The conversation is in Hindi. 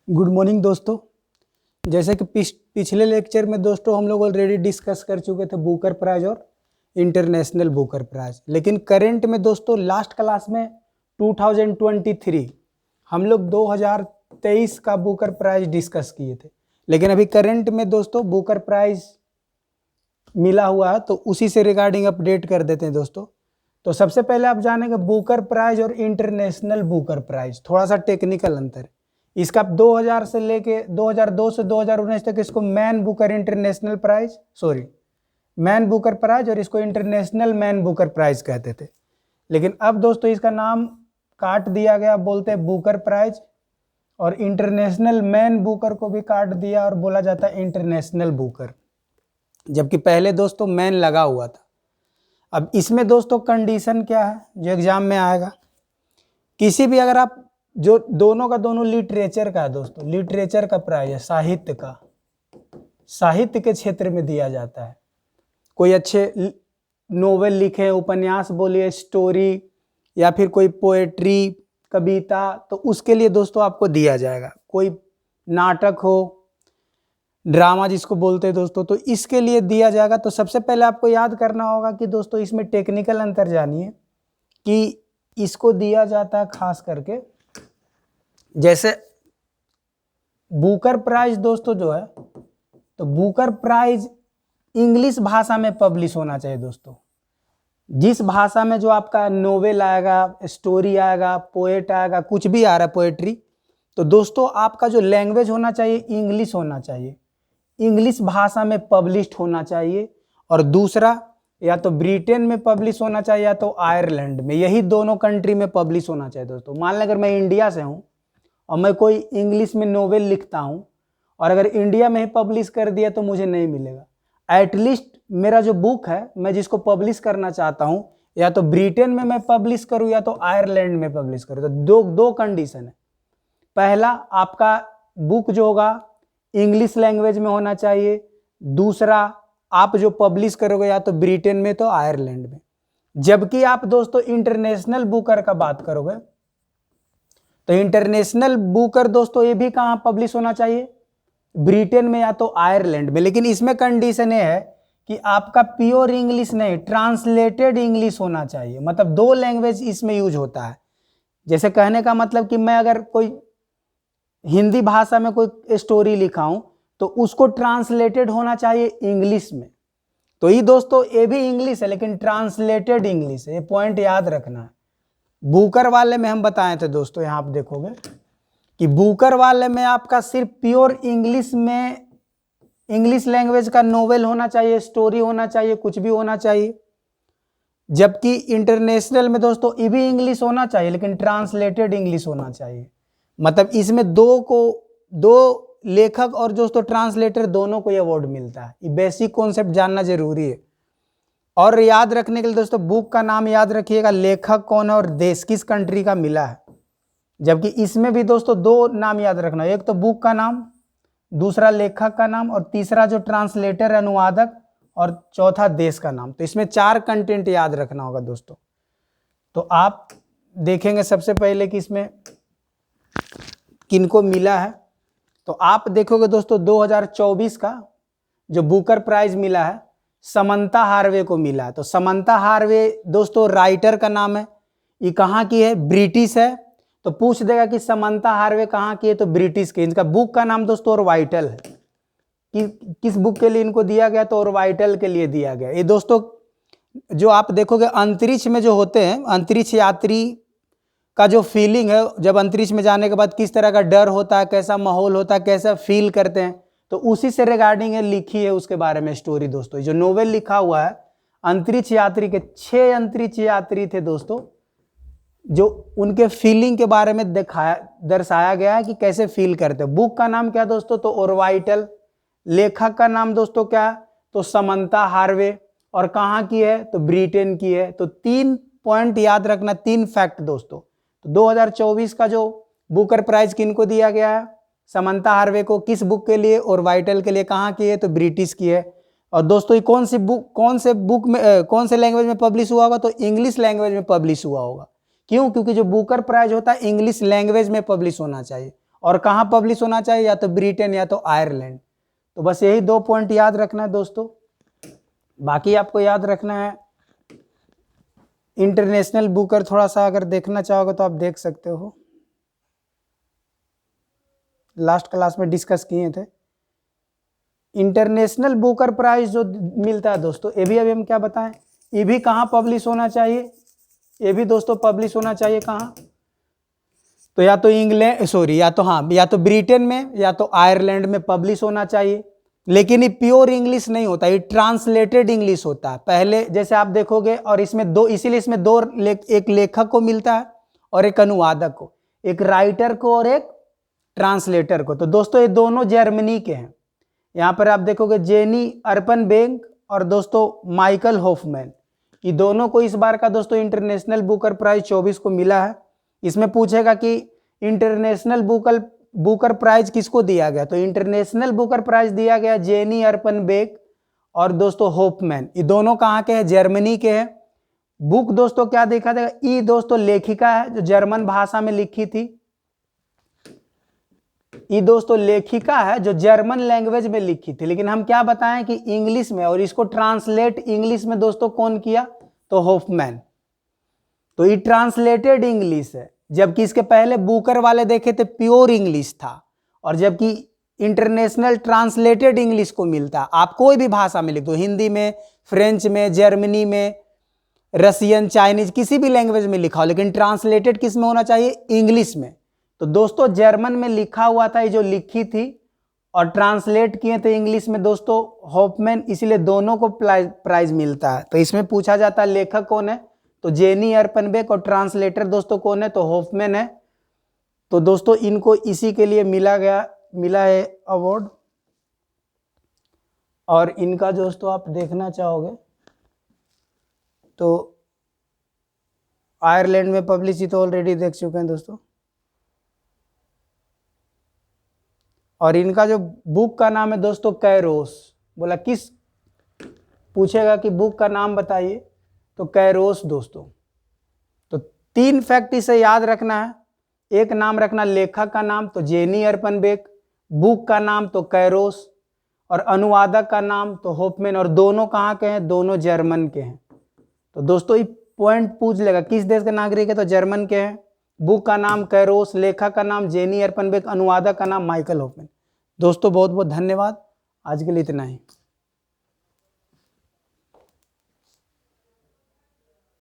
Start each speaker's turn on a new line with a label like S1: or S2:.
S1: गुड मॉर्निंग दोस्तों। जैसे कि पिछले लेक्चर में दोस्तों हम लोग ऑलरेडी डिस्कस कर चुके थे बुकर प्राइज और इंटरनेशनल बुकर प्राइज, लेकिन करंट में दोस्तों लास्ट क्लास में 2023 हम लोग 2023 का बुकर प्राइज डिस्कस किए थे, लेकिन अभी करंट में दोस्तों बुकर प्राइज मिला हुआ है तो उसी से रिगार्डिंग अपडेट कर देते हैं दोस्तों। तो सबसे पहले आप जानेंगे बुकर प्राइज और इंटरनेशनल बुकर प्राइज, थोड़ा सा टेक्निकल अंतर है इसका। 2000 से लेके 2002 से 2019 तक इसको man booker international prize man booker prize और इसको इंटरनेशनल मैन बुकर प्राइज कहते थे, लेकिन अब दोस्तों इसका नाम काट दिया गया, बोलते हैं बुकर प्राइज, और इंटरनेशनल मैन बुकर को भी काट दिया और बोला जाता है इंटरनेशनल बुकर, जबकि पहले दोस्तों मैन लगा हुआ था। अब इसमें दोस्तों कंडीशन क्या है जो एग्जाम में आएगा, किसी भी अगर आप जो दोनों का दोनों लिटरेचर का है दोस्तों, लिटरेचर का प्राइज है, साहित्य का, साहित्य के क्षेत्र में दिया जाता है। कोई अच्छे नोवेल लिखे, उपन्यास बोलिए, स्टोरी या फिर कोई पोएट्री, कविता, तो उसके लिए दोस्तों आपको दिया जाएगा। कोई नाटक हो, ड्रामा जिसको बोलते हैं दोस्तों, तो इसके लिए दिया जाएगा। तो सबसे पहले आपको याद करना होगा कि दोस्तों इसमें टेक्निकल अंतर जानिए कि इसको दिया जाता है खास करके, जैसे बुकर प्राइज दोस्तों जो है, तो बुकर प्राइज इंग्लिश भाषा में पब्लिश होना चाहिए दोस्तों। जिस भाषा में जो आपका नोवेल आएगा, स्टोरी आएगा, पोएट आएगा, कुछ भी आ रहा है, पोएट्री, तो दोस्तों आपका जो लैंग्वेज होना चाहिए इंग्लिश होना चाहिए, इंग्लिश भाषा में पब्लिश्ड होना चाहिए। और दूसरा या तो ब्रिटेन में पब्लिश होना चाहिए या तो आयरलैंड में, यही दोनों कंट्री में पब्लिश होना चाहिए दोस्तों। मान लें अगर मैं इंडिया से हूँ और मैं कोई इंग्लिश में नोवेल लिखता हूँ और अगर इंडिया में ही पब्लिश कर दिया तो मुझे नहीं मिलेगा। एटलीस्ट मेरा जो बुक है मैं जिसको पब्लिश करना चाहता हूँ, या तो ब्रिटेन में मैं पब्लिश करूँ या तो आयरलैंड में पब्लिश करूँ। तो दो कंडीशन है। पहला, आपका बुक जो होगा इंग्लिश लैंग्वेज में होना चाहिए। दूसरा, आप जो पब्लिश करोगे या तो ब्रिटेन में तो आयरलैंड में। जबकि आप दोस्तों इंटरनेशनल बुकर का बात करोगे तो इंटरनेशनल बुकर दोस्तों ये भी कहाँ पब्लिश होना चाहिए, ब्रिटेन में या तो आयरलैंड में। लेकिन इसमें कंडीशन ये है कि आपका प्योर इंग्लिश नहीं, ट्रांसलेटेड इंग्लिश होना चाहिए। मतलब दो लैंग्वेज इसमें यूज होता है। जैसे कहने का मतलब कि मैं अगर कोई हिंदी भाषा में कोई स्टोरी लिखा हूं तो उसको ट्रांसलेटेड होना चाहिए इंग्लिश में। तो ये दोस्तों ये भी इंग्लिश है लेकिन ट्रांसलेटेड इंग्लिश है, ये पॉइंट याद रखना है। बुकर वाले में हम बताए थे दोस्तों, यहाँ आप देखोगे कि बुकर वाले में आपका सिर्फ प्योर इंग्लिश में, इंग्लिश लैंग्वेज का नोवेल होना चाहिए, स्टोरी होना चाहिए, कुछ भी होना चाहिए। जबकि इंटरनेशनल में दोस्तों ये भी इंग्लिश होना चाहिए लेकिन ट्रांसलेटेड इंग्लिश होना चाहिए। मतलब इसमें दो लेखक और दोस्तों ट्रांसलेटर दोनों को ये अवार्ड मिलता है। ये बेसिक कॉन्सेप्ट जानना जरूरी है। और याद रखने के लिए दोस्तों बुक का नाम याद रखिएगा, लेखक कौन है और देश किस कंट्री का मिला है। जबकि इसमें भी दोस्तों दो नाम याद रखना, एक तो बुक का नाम, दूसरा लेखक का नाम, और तीसरा जो ट्रांसलेटर अनुवादक, और चौथा देश का नाम। तो इसमें 4 कंटेंट याद रखना होगा दोस्तों। तो आप देखेंगे सबसे पहले कि इसमें किनको मिला है। तो आप देखोगे दोस्तों 2024 का जो बुकर प्राइज मिला है समंता हार्वे को मिला है। तो समंता हार्वे दोस्तों राइटर का नाम है, ये कहाँ की है, ब्रिटिश है। तो पूछ देगा कि समंता हार्वे कहाँ की है, तो ब्रिटिश की। इनका बुक का नाम दोस्तों ऑरवाइटल है। किस बुक के लिए इनको दिया गया, तो ऑरवाइटल के लिए दिया गया। ये दोस्तों जो आप देखोगे अंतरिक्ष में जो होते हैं, अंतरिक्ष यात्री का जो फीलिंग है, जब अंतरिक्ष में जाने के बाद किस तरह का डर होता है, कैसा माहौल होता है, कैसा फील करते हैं, तो उसी से रिगार्डिंग लिखी है उसके बारे में स्टोरी दोस्तों। जो नोवेल लिखा हुआ है अंतरिक्ष यात्री के, 6 अंतरिक्ष यात्री थे दोस्तों, जो उनके फीलिंग के बारे में दर्शाया गया है कि कैसे फील करते हैं। बुक का नाम क्या दोस्तों, तो ऑरवाइटल। लेखक का नाम दोस्तों क्या है, तो समंता हार्वे। और कहाँ की है, तो ब्रिटेन की है। तो 3 पॉइंट याद रखना, 3 फैक्ट दोस्तों। तो 2024 का जो बुकर प्राइज किनको दिया गया है, समंता हार्वे को। किस बुक के लिए, ऑरवाइटल के लिए। कहाँ की है, तो ब्रिटिश की है। और दोस्तों ये कौन से बुक में, कौन से लैंग्वेज में पब्लिश हुआ होगा, तो इंग्लिश लैंग्वेज में पब्लिश हुआ होगा। क्यों, क्योंकि जो बुकर प्राइज होता है इंग्लिश लैंग्वेज में पब्लिश होना चाहिए। और कहाँ पब्लिश होना चाहिए, या तो ब्रिटेन या तो आयरलैंड। तो बस यही 2 पॉइंट याद रखना है दोस्तों। बाकी आपको याद रखना है इंटरनेशनल बुकर, थोड़ा सा अगर देखना चाहोगे तो आप देख सकते हो, लास्ट क्लास में डिस्कस किए थे। इंटरनेशनल बुकर प्राइज जो मिलता है दोस्तों, ये भी अभी हम क्या बताएं, ये भी कहाँ पब्लिश होना चाहिए, ये भी दोस्तों पब्लिश होना चाहिए कहाँ, तो या तो इंग्लैंड सॉरी या तो हाँ या तो ब्रिटेन में या तो आयरलैंड में पब्लिश होना चाहिए। लेकिन ये प्योर इंग्लिश नहीं होता, ये ट्रांसलेटेड इंग्लिश होता है। पहले जैसे आप देखोगे, और इसमें दो, इसीलिए इसमें दो एक लेखक को मिलता है और एक अनुवादक को, एक राइटर को और एक ट्रांसलेटर को। तो दोस्तों ये दोनों जर्मनी के हैं। यहाँ पर आप देखोगे जेनी अर्पनबेक और दोस्तों माइकल हॉफमैन, ये दोनों को इस बार का दोस्तों इंटरनेशनल बुकर प्राइज 24 को मिला है। इसमें पूछेगा कि इंटरनेशनल बुकर प्राइज किसको दिया गया, तो इंटरनेशनल बुकर प्राइज दिया गया जेनी अर्पनबेक और दोस्तों हॉफमैन। ये दोनों कहाँ के हैं, जर्मनी के हैं। बुक दोस्तों क्या देखा जाएगा, ई दोस्तों लेखिका है जो जर्मन भाषा में लिखी थी। ये दोस्तों लेखिका है जो जर्मन लैंग्वेज में लिखी थी, लेकिन हम क्या बताएं कि इंग्लिश में, और इसको ट्रांसलेट इंग्लिश में दोस्तों कौन किया, तो हॉफमैन। तो ये ट्रांसलेटेड इंग्लिश है, जबकि इसके पहले बुकर वाले देखे थे प्योर इंग्लिश था। और जबकि इंटरनेशनल ट्रांसलेटेड इंग्लिश को मिलता, आप कोई भी भाषा में लिख दो, हिंदी में, फ्रेंच में, जर्मनी में, रसियन, चाइनीज, किसी भी लैंग्वेज में लिखा हो, लेकिन ट्रांसलेटेड किस में होना चाहिए, इंग्लिश में। तो दोस्तों जर्मन में लिखा हुआ था, ये जो लिखी थी, और ट्रांसलेट किए थे इंग्लिश में दोस्तों हॉफमैन, इसीलिए दोनों को प्राइज मिलता है। तो इसमें पूछा जाता है लेखक कौन है, तो जेनी अर्पनबेक, और ट्रांसलेटर दोस्तों कौन है, तो हॉफमैन है। तो दोस्तों इनको इसी के लिए मिला है अवार्ड। और इनका दोस्तों आप देखना चाहोगे तो आयरलैंड में पब्लिश, तो ऑलरेडी देख चुके हैं दोस्तों। और इनका जो बुक का नाम है दोस्तों कैरोस। बोला किस, पूछेगा कि बुक का नाम बताइए, तो कैरोस दोस्तों। तो 3 फैक्ट इसे याद रखना है। एक नाम रखना लेखक का नाम, तो जेनी अर्पनबेक, बुक का नाम तो कैरोस, और अनुवादक का नाम तो हॉफमैन। और दोनों कहाँ के हैं, दोनों जर्मन के हैं। तो दोस्तों ये पॉइंट पूछ लेगा किस देश के नागरिक है, तो जर्मन के हैं। बुक का नाम कैरोस, लेखक का नाम जेनी अर्पनबेक, अनुवादक का नाम माइकल हॉफमैन। दोस्तों बहुत बहुत धन्यवाद, आज के लिए इतना ही।